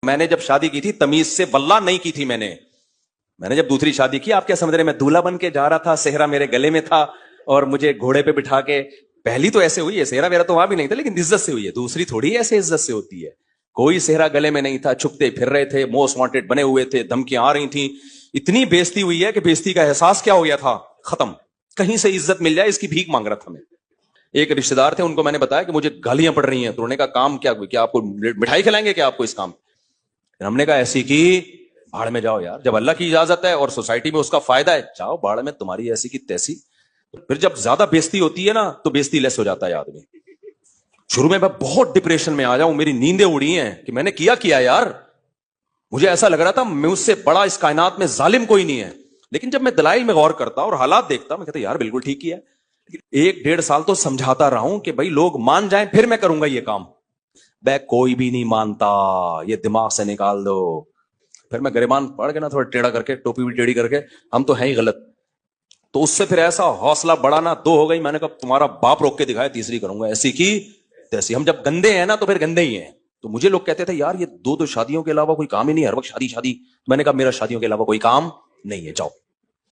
میں نے جب شادی کی تھی تمیز سے واللہ نہیں کی تھی میں نے جب دوسری شادی کی، آپ کیا سمجھ رہے میں دولہا بن کے جا رہا تھا، صحرا میرے گلے میں تھا اور مجھے گھوڑے پہ بٹھا کے، پہلی تو ایسے ہوئی ہے، صحرا میرا تو وہاں بھی نہیں تھا لیکن عزت سے ہوئی ہے، دوسری تھوڑی ایسے عزت سے ہوتی ہے، کوئی صحرا گلے میں نہیں تھا، چھپتے پھر رہے تھے، موسٹ وانٹڈ بنے ہوئے تھے، دھمکیاں آ رہی تھیں، اتنی بےزتی ہوئی ہے کہ بےزتی کا احساس کیا ہو گیا تھا، ختم، کہیں سے عزت مل جائے اس کی بھیک مانگ رہا تھا میں۔ ایک رشتہ دار تھے، ان کو میں نے بتایا کہ مجھے گالیاں پڑ رہی ہیں، تو انہوں نے کہا کام کیا آپ کو مٹھائی کھلائیں گے کیا آپ کو اس کام؟ ہم نے کہا ایسی کی بھاڑ میں جاؤ یار، جب اللہ کی اجازت ہے اور سوسائٹی میں اس کا فائدہ ہے، جاؤ بھاڑ میں، تمہاری ایسی کی تیسی۔ پھر جب زیادہ بےزتی ہوتی ہے نا تو بےزتی لیس ہو جاتا ہے آدمی۔ شروع میں بہت ڈپریشن میں آ جاؤں، میری نیندیں اڑی ہیں کہ میں نے کیا یار، مجھے ایسا لگ رہا تھا مجھ سے بڑا اس کائنات میں ظالم کوئی نہیں ہے، لیکن جب میں دلائل میں غور کرتا اور حالات دیکھتا میں کہتا یار بالکل ٹھیک کیا ہے۔ 1-1.5 سال تو سمجھاتا رہا ہوں کہ بھائی لوگ مان جائیں پھر میں کروں گا یہ کام، کوئی بھی نہیں مانتا، یہ دماغ سے نکال دو۔ پھر میں گریبان پڑھ کے نا تھوڑا ٹیڑھا کر کے، ٹوپی بھی ٹیڑھی کر کے، ہم تو ہیں ہی غلط، تو اس سے پھر ایسا حوصلہ بڑھا نا، 2 ہو گئی، میں نے کہا تمہارا باپ روک کے دکھایا، تیسری کروں گا، ایسی کی تیسی۔ ہم جب گندے ہیں نا تو پھر گندے ہی ہیں۔ تو مجھے لوگ کہتے تھے یار یہ 2 شادیوں کے علاوہ کوئی کام ہی نہیں، ہر وقت شادی، میں نے کہا میرا شادیوں کے علاوہ کوئی کام نہیں ہے، جاؤ۔